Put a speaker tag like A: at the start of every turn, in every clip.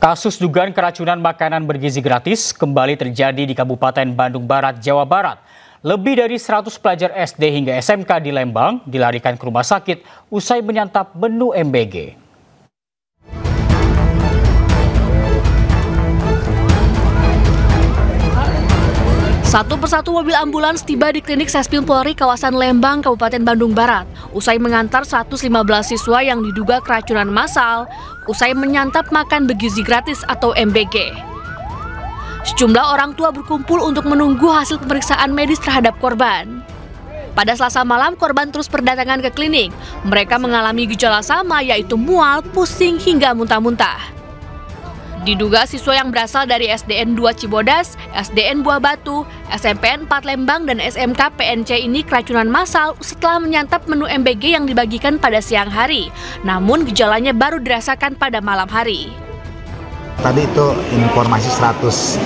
A: Kasus dugaan keracunan makanan bergizi gratis kembali terjadi di Kabupaten Bandung Barat, Jawa Barat. Lebih dari 100 pelajar SD hingga SMK di Lembang dilarikan ke rumah sakit usai menyantap menu MBG.
B: Satu persatu mobil ambulans tiba di klinik Sespim Polri kawasan Lembang, Kabupaten Bandung Barat. Usai mengantar 115 siswa yang diduga keracunan massal, usai menyantap makan bergizi gratis atau MBG. Sejumlah orang tua berkumpul untuk menunggu hasil pemeriksaan medis terhadap korban. Pada Selasa malam, korban terus berdatangan ke klinik. Mereka mengalami gejala sama, yaitu mual, pusing, hingga muntah-muntah. Diduga siswa yang berasal dari SDN 2 Cibodas, SDN Buah Batu, SMPN 4 Lembang, dan SMK PNC ini keracunan massal setelah menyantap menu MBG yang dibagikan pada siang hari. Namun gejalanya baru dirasakan pada malam hari.
C: Tadi itu informasi 115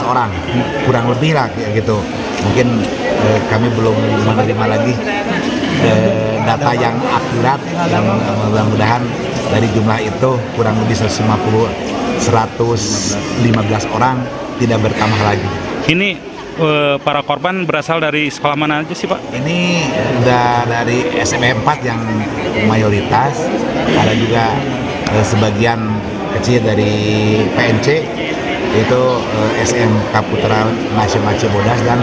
C: orang, kurang lebih lah gitu. Mungkin kami belum menerima lagi data yang akurat, yang mudah-mudahan dari jumlah itu kurang lebih 115 orang tidak bertambah lagi.
D: Ini para korban berasal dari sekolah mana aja sih Pak? Ini
C: dari SMA 4 yang mayoritas, ada juga sebagian kecil dari PNC, itu SMK Putra Nasional Cibodas, dan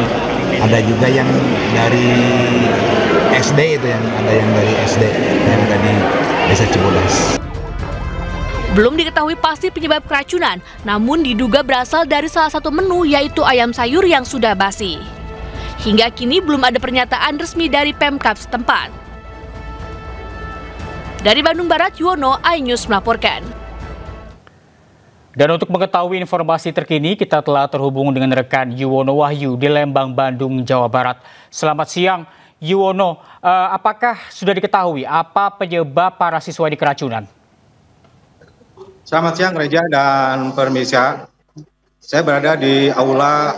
C: ada juga yang dari SD, itu yang ada yang dari SD yang ada di Desa Cibodas.
B: Belum diketahui pasti penyebab keracunan, namun diduga berasal dari salah satu menu, yaitu ayam sayur yang sudah basi. Hingga kini belum ada pernyataan resmi dari Pemkab setempat. Dari Bandung Barat, Yuwono, iNews melaporkan.
A: Dan untuk mengetahui informasi terkini, kita telah terhubung dengan rekan Yuwono Wahyu di Lembang, Bandung, Jawa Barat. Selamat siang, Yuwono. Apakah sudah diketahui apa penyebab para siswa ini keracunan?
E: Selamat siang Reja dan pemirsa. Saya berada di Aula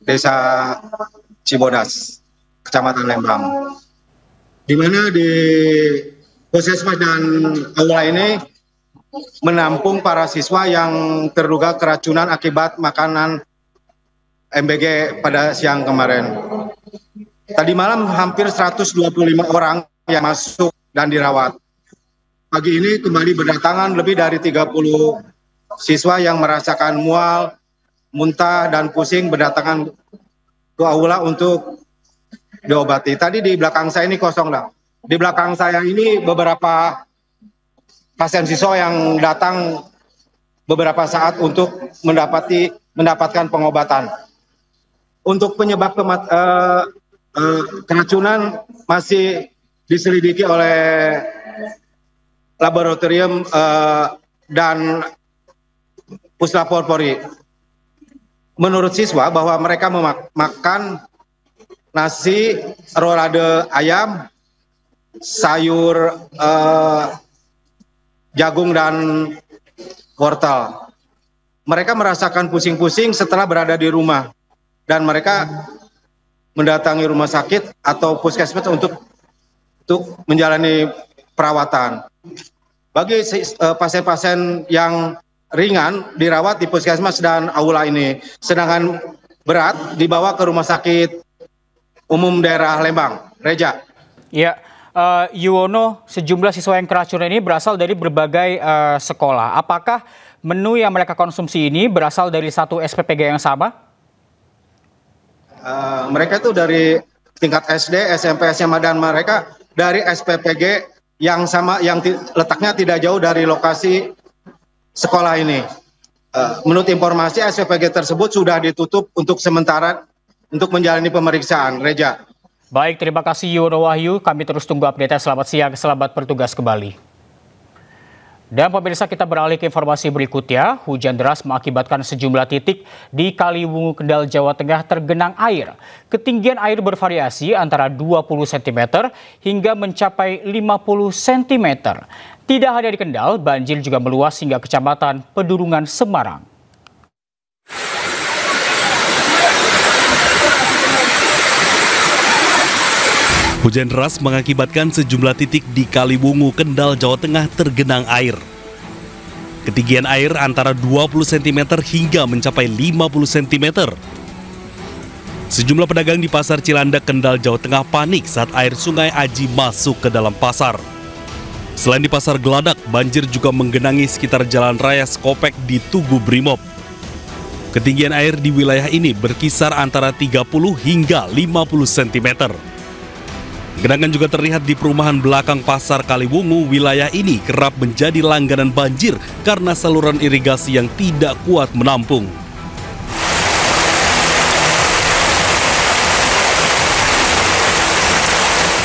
E: Desa Cibodas, Kecamatan Lembang. Di mana di Puskesmas dan Aula ini menampung para siswa yang terduga keracunan akibat makanan MBG pada siang kemarin. Tadi malam hampir 125 orang yang masuk dan dirawat. Pagi ini kembali berdatangan lebih dari 30 siswa yang merasakan mual, muntah, dan pusing berdatangan ke aula untuk diobati. Tadi di belakang saya ini kosong lah. Di belakang saya ini beberapa pasien siswa yang datang beberapa saat untuk mendapatkan pengobatan. Untuk penyebab keracunan masih diselidiki oleh laboratorium dan Puslapor Polri. Menurut siswa bahwa mereka memakan nasi, rolade ayam, sayur jagung dan wortel. Mereka merasakan pusing-pusing setelah berada di rumah, dan mereka mendatangi rumah sakit atau puskesmas untuk menjalani perawatan. Bagi pasien-pasien yang ringan dirawat di puskesmas dan aula ini, sedangkan berat dibawa ke rumah sakit umum daerah Lembang. Reja.
A: Ya, Yuwono, sejumlah siswa yang keracunan ini berasal dari berbagai sekolah. Apakah menu yang mereka konsumsi ini berasal dari satu SPPG yang sama?
E: Mereka itu dari tingkat SD, SMP, SMA, dan mereka dari SPPG yang sama, yang letaknya tidak jauh dari lokasi sekolah ini. Menurut informasi, SPPG tersebut sudah ditutup untuk sementara untuk menjalani pemeriksaan. Reja.
A: Baik, terima kasih Yuwono Wahyu. Kami terus tunggu update-nya. Selamat siang, selamat bertugas kembali. Dan pemirsa, kita beralih ke informasi berikutnya. Hujan deras mengakibatkan sejumlah titik di Kaliwungu, Kendal, Jawa Tengah tergenang air. Ketinggian air bervariasi antara 20 cm hingga mencapai 50 cm. Tidak hanya di Kendal, banjir juga meluas hingga Kecamatan Pedurungan, Semarang.
F: Hujan deras mengakibatkan sejumlah titik di Kaliwungu, Kendal, Jawa Tengah tergenang air. Ketinggian air antara 20 cm hingga mencapai 50 cm. Sejumlah pedagang di Pasar Cilandak, Kendal, Jawa Tengah panik saat air Sungai Aji masuk ke dalam pasar. Selain di Pasar Geladak, banjir juga menggenangi sekitar Jalan Raya Skopek di Tugu Brimob. Ketinggian air di wilayah ini berkisar antara 30 hingga 50 cm. Genangan juga terlihat di perumahan belakang Pasar Kaliwungu. Wilayah ini kerap menjadi langganan banjir karena saluran irigasi yang tidak kuat menampung.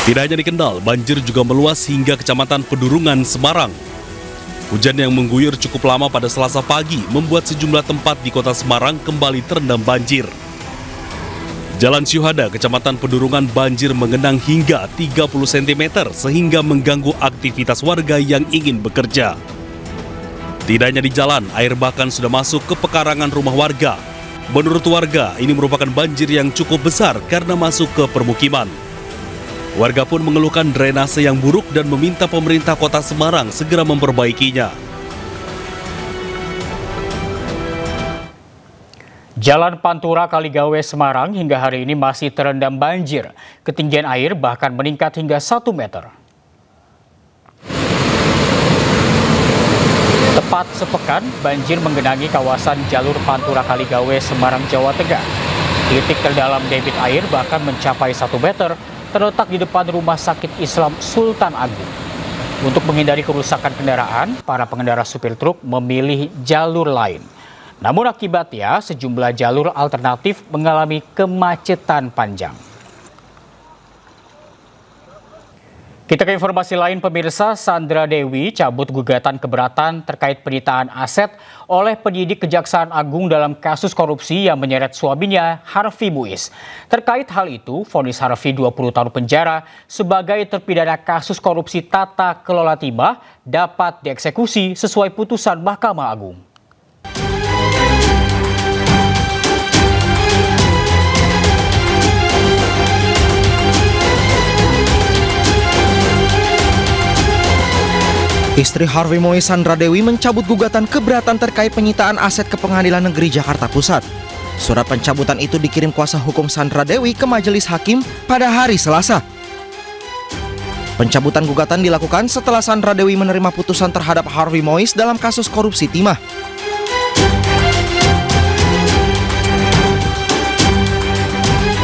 F: Tidak hanya di Kendal, banjir juga meluas hingga Kecamatan Pedurungan, Semarang. Hujan yang mengguyur cukup lama pada Selasa pagi membuat sejumlah tempat di kota Semarang kembali terendam banjir. Jalan Syuhada, Kecamatan Pedurungan banjir mengenang hingga 30 cm sehingga mengganggu aktivitas warga yang ingin bekerja. Tidak hanya di jalan, air bahkan sudah masuk ke pekarangan rumah warga. Menurut warga, ini merupakan banjir yang cukup besar karena masuk ke permukiman. Warga pun mengeluhkan drainase yang buruk dan meminta pemerintah kota Semarang segera memperbaikinya.
A: Jalan Pantura Kaligawe, Semarang hingga hari ini masih terendam banjir. Ketinggian air bahkan meningkat hingga 1 meter. Tepat sepekan, banjir menggenangi kawasan jalur Pantura Kaligawe, Semarang, Jawa Tengah. Titik terdalam debit air bahkan mencapai 1 meter, terletak di depan Rumah Sakit Islam Sultan Agung. Untuk menghindari kerusakan kendaraan, para pengendara supir truk memilih jalur lain. Namun akibatnya sejumlah jalur alternatif mengalami kemacetan panjang. Kita ke informasi lain, pemirsa. Sandra Dewi cabut gugatan keberatan terkait penyitaan aset oleh penyidik Kejaksaan Agung dalam kasus korupsi yang menyeret suaminya Harvey Muiz. Terkait hal itu, vonis Harvey 20 tahun penjara sebagai terpidana kasus korupsi tata kelola timah dapat dieksekusi sesuai putusan Mahkamah Agung.
G: Istri Harvey Muiz, Sandra Dewi, mencabut gugatan keberatan terkait penyitaan aset ke Pengadilan Negeri Jakarta Pusat. Surat pencabutan itu dikirim kuasa hukum Sandra Dewi ke Majelis Hakim pada hari Selasa. Pencabutan gugatan dilakukan setelah Sandra Dewi menerima putusan terhadap Harvey Muiz dalam kasus korupsi timah.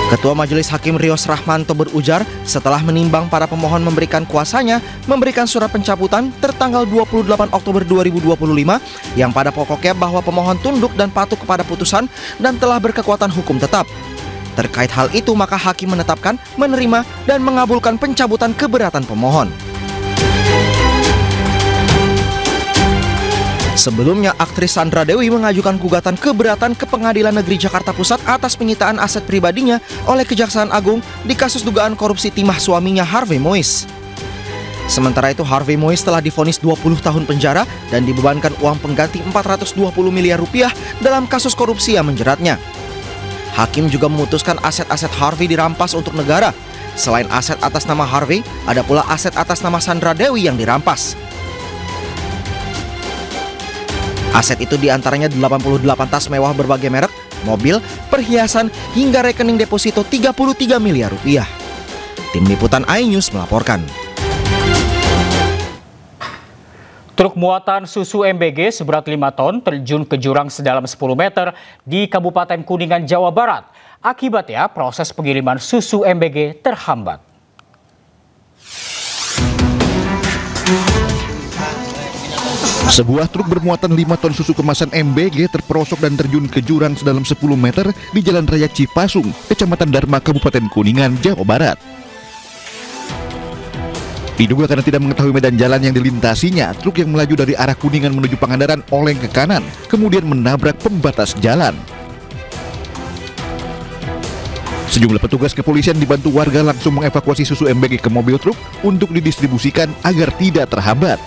G: Ketua Majelis Hakim Rios Rahmanto berujar setelah menimbang para pemohon memberikan kuasanya memberikan surat pencabutan tertanggal 28 Oktober 2025 yang pada pokoknya bahwa pemohon tunduk dan patuh kepada putusan dan telah berkekuatan hukum tetap. Terkait hal itu maka hakim menetapkan, menerima dan mengabulkan pencabutan keberatan pemohon. Sebelumnya, aktris Sandra Dewi mengajukan gugatan keberatan ke Pengadilan Negeri Jakarta Pusat atas penyitaan aset pribadinya oleh Kejaksaan Agung di kasus dugaan korupsi timah suaminya Harvey Muiz. Sementara itu, Harvey Muiz telah divonis 20 tahun penjara dan dibebankan uang pengganti 420 miliar rupiah dalam kasus korupsi yang menjeratnya. Hakim juga memutuskan aset-aset Harvey dirampas untuk negara. Selain aset atas nama Harvey, ada pula aset atas nama Sandra Dewi yang dirampas. Aset itu diantaranya 88 tas mewah berbagai merek, mobil, perhiasan, hingga rekening deposito 33 miliar rupiah. Tim Liputan iNews melaporkan.
A: Truk muatan susu MBG seberat 5 ton terjun ke jurang sedalam 10 meter di Kabupaten Kuningan, Jawa Barat. Akibatnya proses pengiriman susu MBG terhambat.
H: Sebuah truk bermuatan 5 ton susu kemasan MBG terperosok dan terjun ke jurang sedalam 10 meter di Jalan Raya Cipasung, Kecamatan Dharma, Kabupaten Kuningan, Jawa Barat. Diduga karena tidak mengetahui medan jalan yang dilintasinya, truk yang melaju dari arah Kuningan menuju Pangandaran oleng ke kanan, kemudian menabrak pembatas jalan. Sejumlah petugas kepolisian dibantu warga langsung mengevakuasi susu MBG ke mobil truk untuk didistribusikan agar tidak terhambat.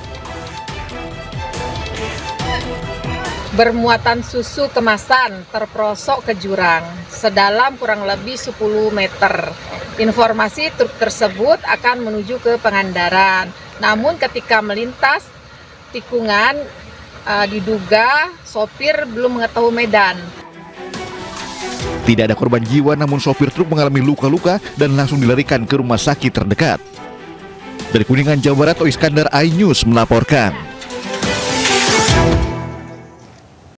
I: Bermuatan susu kemasan terperosok ke jurang sedalam kurang lebih 10 meter. Informasi truk tersebut akan menuju ke Pangandaran. Namun ketika melintas tikungan diduga sopir belum mengetahui medan.
H: Tidak ada korban jiwa, namun sopir truk mengalami luka-luka dan langsung dilarikan ke rumah sakit terdekat. Dari Kuningan, Jawa Barat, Iskandar, iNews melaporkan.